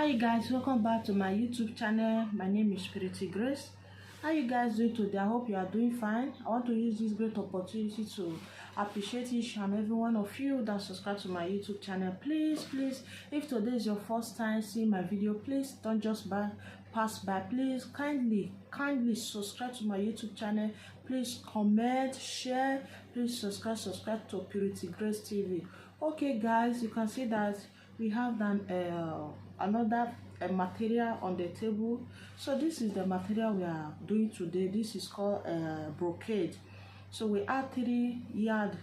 You guys, welcome back to my YouTube channel. My name is Pretty Grace. How you guys doing today? I hope you are doing fine. I want to use this great opportunity to appreciate each and every one of you that subscribe to my YouTube channel. Please, if today is your first time seeing my video, please don't just pass by. Please kindly subscribe to my YouTube channel. Please comment, share. Please subscribe to Pretty Grace TV. Okay guys, you can see that we have another material on the table. So this is the material we are doing today. This is called brocade. So we add 3 yards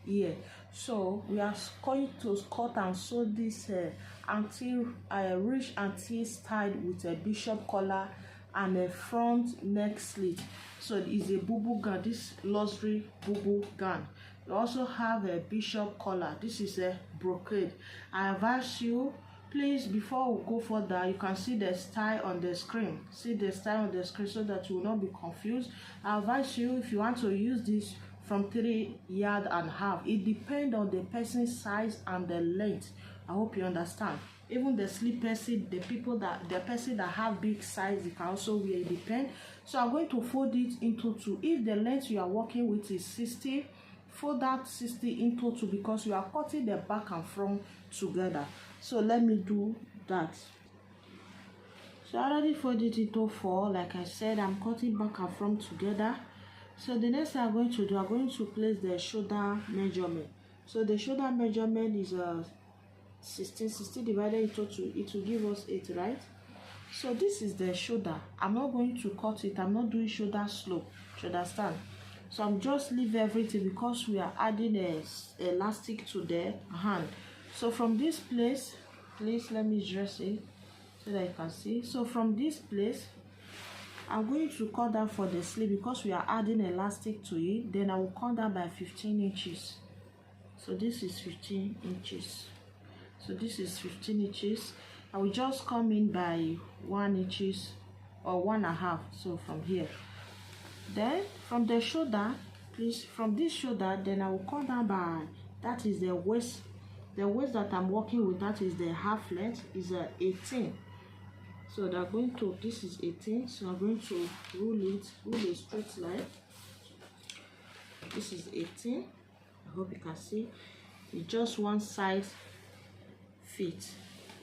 here. So we are going to cut and sew this rich auntie style with a bishop collar and a front neck slit. So it is a bubu gown, this luxury bubu gown. We also have a bishop collar. This is a brocade. I advise you, please, before we go further, you can see the style on the screen. See the style on the screen so that you will not be confused. I advise you, if you want to use this from 3.5 yards, it depends on the person's size and the length. I hope you understand. Even the sleep person, the person that have big size, you can also wear. It depends. So I'm going to fold it into 2. If the length you are working with is 60, fold that 60 into 2 because you are cutting the back and front together. So let me do that. So I already folded it into 4. Like I said, I'm cutting back and front together. So the next thing I'm going to do, I'm going to place the shoulder measurement. So the shoulder measurement is 16 divided into 2. It will give us 8, right? So this is the shoulder. I'm not going to cut it. I'm not doing shoulder slope. You understand? So I'm just leave everything because we are adding a elastic to the hand. So from this place, please let me dress it so that you can see. So from this place, I'm going to cut down for the sleeve because we are adding elastic to it. Then I will cut down by 15 inches. So this is 15 inches. So this is 15 inches. I will just come in by 1 inches or 1.5. So from here. Then from the shoulder, please, from this shoulder, then I will cut down by, that is the waist. The waist that I'm working with, that is the half length, is 18. So they're going to, this is 18. So I'm going to rule a straight line. This is 18. I hope you can see. It's just one side fit.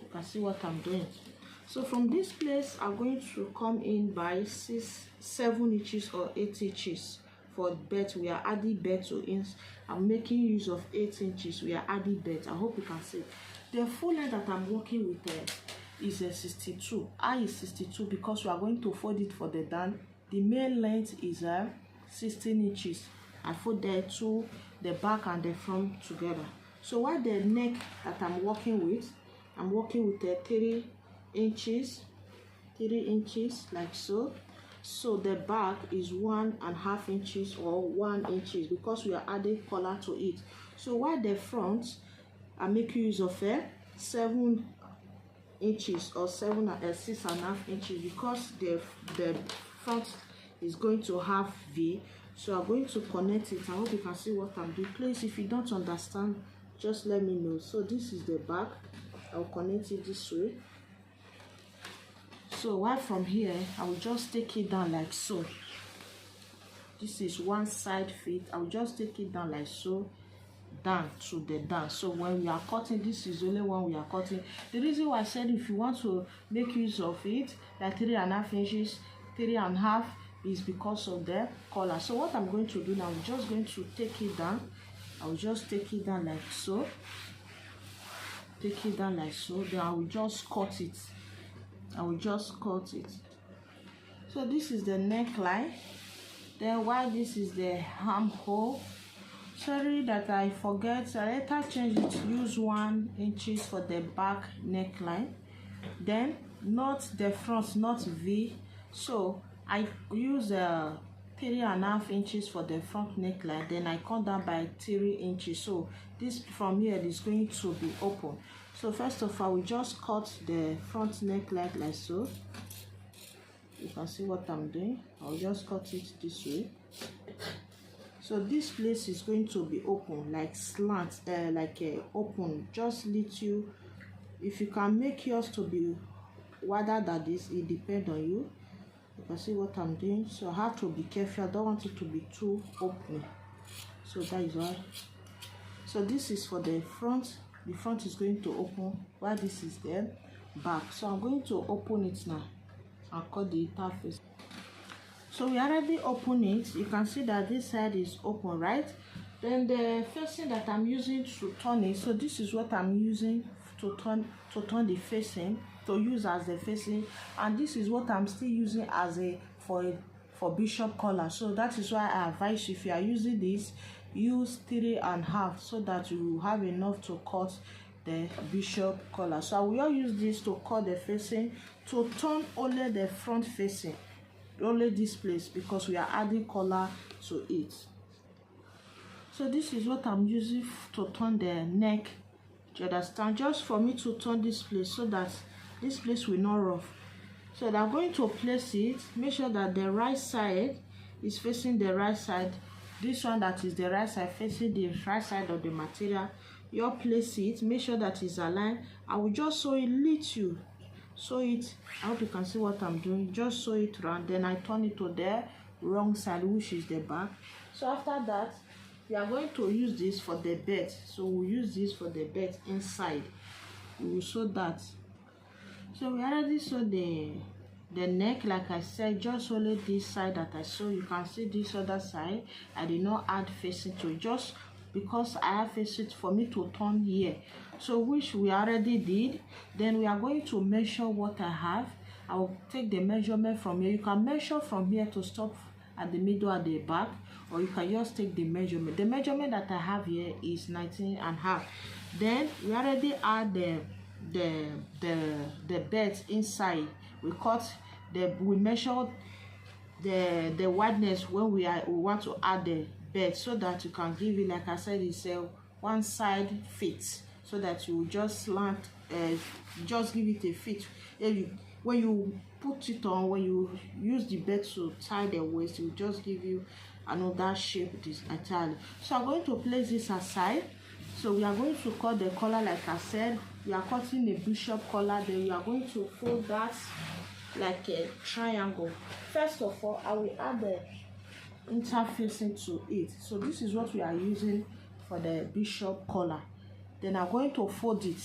You can see what I'm doing. So from this place, I'm going to come in by 7 inches or 8 inches for belt. We are adding belt to ins. I'm making use of 8 inches. We are adding belt. I hope you can see. The full length that I'm working with is a 62. I is 62 because we are going to fold it for the down. The main length is 16 inches. I fold the back and the front together. So while the neck that I'm working with a 3 inches like so. So the back is 1.5 inches or 1 inch because we are adding collar to it. So while the front, I make use of 7 inches or 6.5 inches because the front is going to have V. So I'm going to connect it. I hope you can see what I'm doing. Please, if you don't understand, just let me know. So this is the back. I'll connect it this way. So while from here, I will just take it down like so. This is one side fit. I will just take it down like so, down to the down. So when we are cutting, this is only one we are cutting. The reason why I said if you want to make use of it, like 3.5 inches, 3.5 is because of the collar. So what I'm going to do now, I'm just going to take it down. I will just take it down like so. Take it down like so. Then I will just cut it. So this is the neckline. Then while this is the armhole, sorry that I forget, I later change it, use 1 inch for the back neckline. Then not the front, not V. So I use 3.5 inches for the front neckline. Then I cut down by 3 inches. So this from here is going to be open. So first of all, we just cut the front neckline like so. You can see what I'm doing. I'll just cut it this way. So this place is going to be open, like slant, open. Just little. If you can make yours to be wider than this, it depends on you. You can see what I'm doing. So I have to be careful. I don't want it to be too open. So that is why. So this is for the front. The front is going to open while this is the back. So I'm going to open it now and cut the interface. So we already open it. You can see that this side is open, right? Then the facing that I'm using to turn it. So this is what I'm using to turn the facing, to use as the facing, and this is what I'm still using as for bishop collar. So that is why I advise you, if you are using this, use 3.5 so that you have enough to cut the bishop collar. So I will use this to cut the facing, to turn only the front facing, only this place, because we are adding collar to it. So this is what I'm using to turn the neck. Do you understand? Just for me to turn this place so that this place will not rough. So I'm going to place it. Make sure that the right side is facing the right side. This one that is the right side facing the right side of the material. You place it. Make sure that it's aligned. I will just sew it little. Sew it. I hope you can see what I'm doing. Just sew it around. Then I turn it to the wrong side, which is the back. So after that, we are going to use this for the belt. So we'll use this for the belt inside. We will sew that. So we already sewed the neck, like I said, just only this side that I sew. You can see this other side. I did not add facing to it, just because I have facing for me to turn here. So which we already did. Then we are going to measure what I have. I will take the measurement from here. You can measure from here to stop at the middle at the back, or you can just take the measurement. The measurement that I have here is 19.5. Then we already add the belt inside. We measured the wideness when we want to add the belt, so that you can give it, like I said, it's a one side fit, so that you just slant, just give it a fit. When you put it on, when you use the belt to tie the waist, it will just give you another shape this entirely. So I'm going to place this aside. So we are going to cut the collar, like I said. We are cutting a bishop collar. Then we are going to fold that like a triangle. First of all, I will add the interfacing to it. So this is what we are using for the bishop collar. Then I'm going to fold it.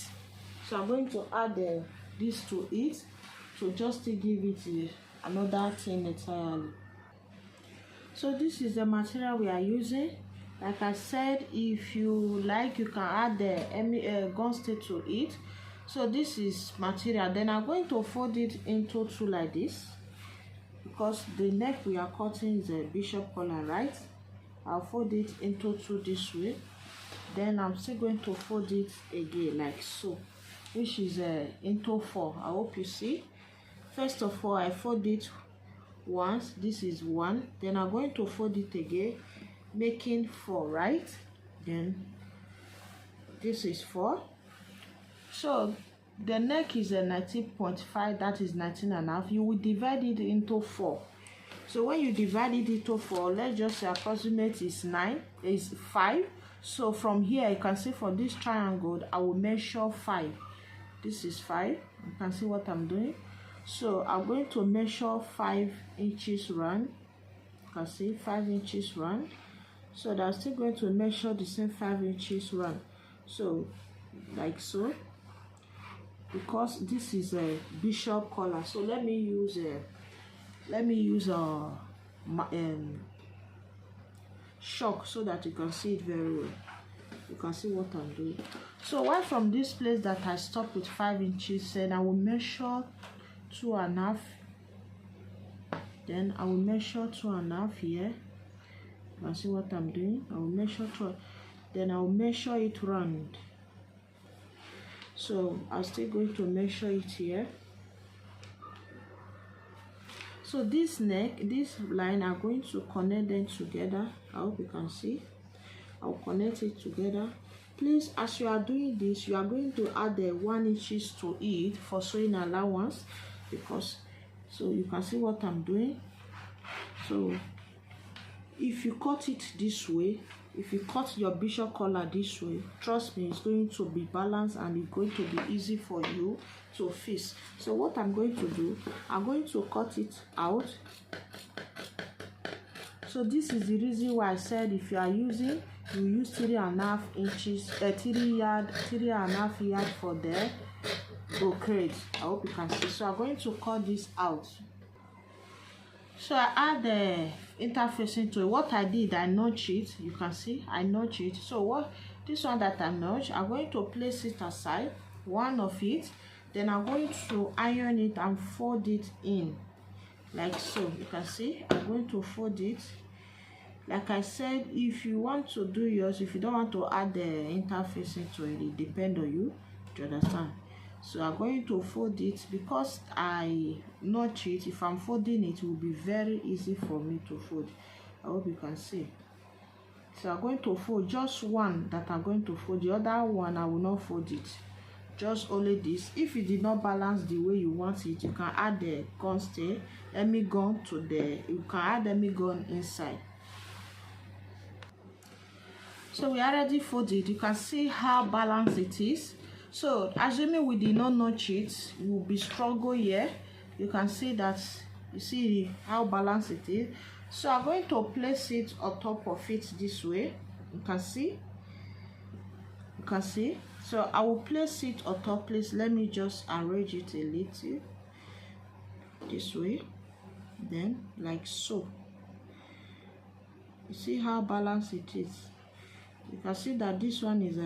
So I'm going to add this to it, to just to give it another thing entirely. So this is the material we are using. Like I said, if you like, you can add the gun stay to it. So this is material. Then I'm going to fold it into two like this, because the neck we are cutting is a bishop collar, right? I'll fold it into two this way. Then I'm still going to fold it again like so, which is into 4. I hope you see. First of all, I fold it once. This is 1. Then I'm going to fold it again, making 4, right? Then this is 4. So the neck is a 19.5, that is 19.5. You will divide it into 4. So when you divide it into 4, let's just say approximate is 5. So from here, you can see for this triangle, I will measure 5. This is 5. You can see what I'm doing. So I'm going to measure 5 inches round. You can see 5 inches round. So that's still going to measure the same 5 inches round. So like so, because this is a bishop collar. So let me use a shock so that you can see it very well. You can see what I'm doing. So while from this place that I stop with 5 inches, then I will measure 2.5. Then I will measure 2.5 here. You can see what I'm doing. I will measure 2. Then I will measure it round. So I'm still going to measure it here. So this neck, this line, are going to connect them together. I hope you can see. I'll connect it together. Please, as you are doing this, you are going to add the 1 inches to it for sewing allowance, because so you can see what I'm doing. So if you cut it this way, if you cut your bishop collar this way, trust me, it's going to be balanced and it's going to be easy for you to fix. So what I'm going to do, I'm going to cut it out. So this is the reason why I said if you are using, you use 3.5 inches, 3.5 yard for the brocade. I hope you can see. So I'm going to cut this out. So I add the interfacing to it. What I did, I notch it. You can see I notch it. So what this one that I notch, I'm going to place it aside, one of it. Then I'm going to iron it and fold it in like so. You can see I'm going to fold it. Like I said, if you want to do yours, if you don't want to add the interfacing to it, it depends on you. Do you understand? So I'm going to fold it because I notch it. If I'm folding it, it will be very easy for me to fold. I hope you can see. So I'm going to fold just one that I'm going to fold. The other one I will not fold it. Just only this. If you did not balance the way you want it, you can add the gun stay, gun to the. You can add gun inside. So we already folded. You can see how balanced it is. So assuming we did not notch it, you will be struggle here. You can see that, you see how balanced it is. So I'm going to place it on top of it this way. You can see. You can see. So I will place it on top. Please let me just arrange it a little this way. Then like so. You see how balanced it is. You can see that this one is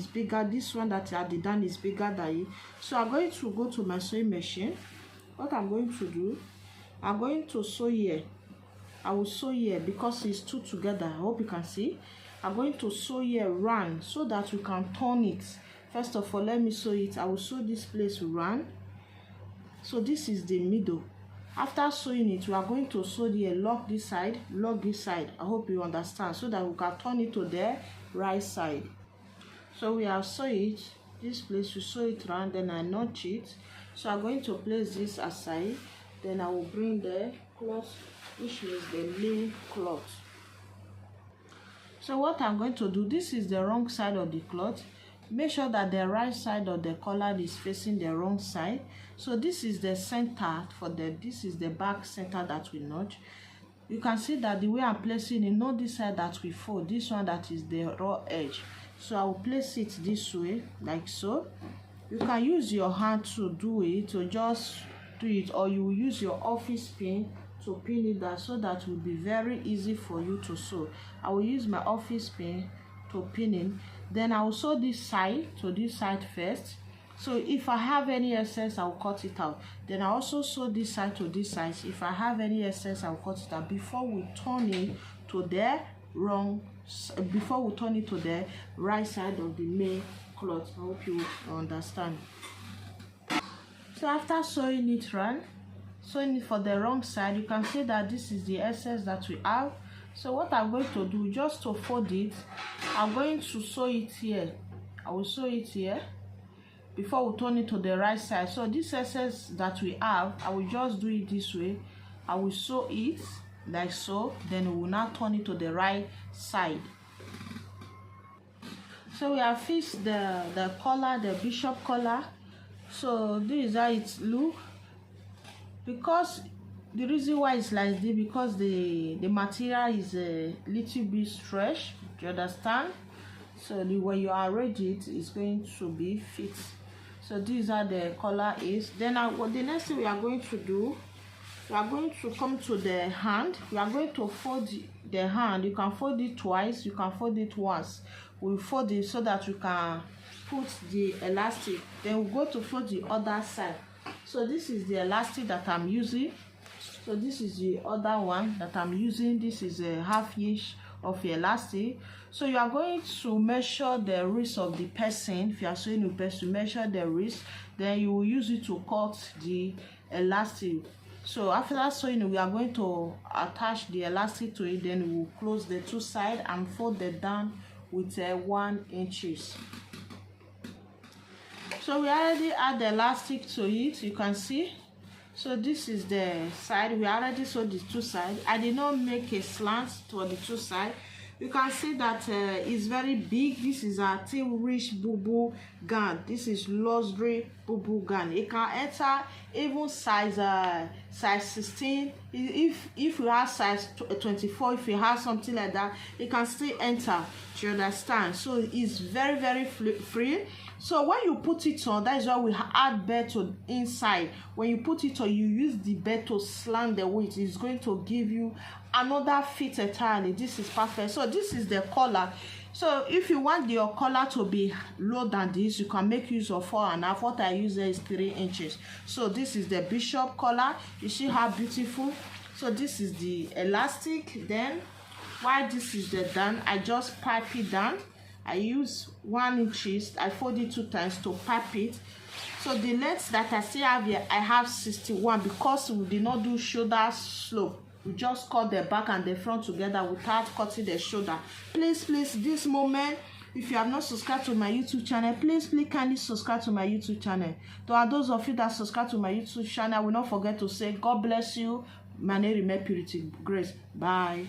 bigger. This one that I did done is bigger than it. So I'm going to go to my sewing machine. What I'm going to do, I'm going to sew here. I will sew here because it's two together. I hope you can see. I'm going to sew here round so that we can turn it. First of all, let me sew it. I will sew this place round. So this is the middle. After sewing it, we are going to sew here, lock this side, lock this side. I hope you understand, so that we can turn it to the right side. So we have sewn it, this place, we sew it round, then I notch it. So I'm going to place this aside, then I will bring the cloth, which means the main cloth. So what I'm going to do, this is the wrong side of the cloth. Make sure that the right side of the collar is facing the wrong side. So this is the center for this is the back center that we notch. You can see that the way I'm placing it, not this side that we fold, this one that is the raw edge. So I will place it this way, like so. You can use your hand to do it, or just do it, or you will use your office pin to pin it down, so that will be very easy for you to sew. I will use my office pin to pin it. Then I will sew this side to this side first. So if I have any excess, I will cut it out. Then I also sew this side to this side. If I have any excess, I will cut it out before we turn it to the right side of the main cloth. I hope you understand. So after sewing it round, sewing it for the wrong side, you can see that this is the excess that we have. So what I'm going to do, just to fold it, I'm going to sew it here. I will sew it here before we turn it to the right side. So this excess that we have, I will just do it this way. I will sew it like so, then we will now turn it to the right side. So we have fixed the collar, the bishop collar. So this is how it looks. Because the reason why it's like this, because the material is a little bit stretched. Do you understand? So when you arrange it, it's going to be fit. So this is how the collar is. Then the next thing we are going to do, we are going to come to the hand. We are going to fold the hand. You can fold it twice, you can fold it once. We'll fold it so that you can put the elastic. Then we'll go to fold the other side. So this is the elastic that I'm using. So this is the other one that I'm using. This is a 1/2 inch of elastic. So you are going to measure the wrist of the person. If you are sewing with person, measure the wrist, then you will use it to cut the elastic. So after sewing, we are going to attach the elastic to it, then we will close the two sides and fold it down with 1 inch. So we already add the elastic to it. You can see So this is the side. We already saw the two sides. I did not make a slant to the two sides. You can see that it's very big. This is a T-rich Bubu gown. This is luxury Bubu gown. It can enter even size 16. If you have size 24, if you have something like that, it can still enter. Do you understand? So it's very free. So when you put it on, that is why we add belt to inside. When you put it on, you use the belt to slant the weight. It's going to give you another fit entirely. This is perfect. So this is the collar. So if you want your collar to be lower than this, you can make use of 4.5. What I use there is 3 inches. So this is the bishop collar. You see how beautiful. So this is the elastic. Then while this is the down, I just pipe it down. I use 1 inch. I fold it 2 times to pipe it. So the length that I still have here, I have 61 because we did not do shoulder slope. We just cut the back and the front together without cutting the shoulder. Please, this moment, if you have not subscribed to my YouTube channel, please kindly subscribe to my YouTube channel. To those of you that subscribe to my YouTube channel, I will not forget to say God bless you. My name is Purity Grace. Bye.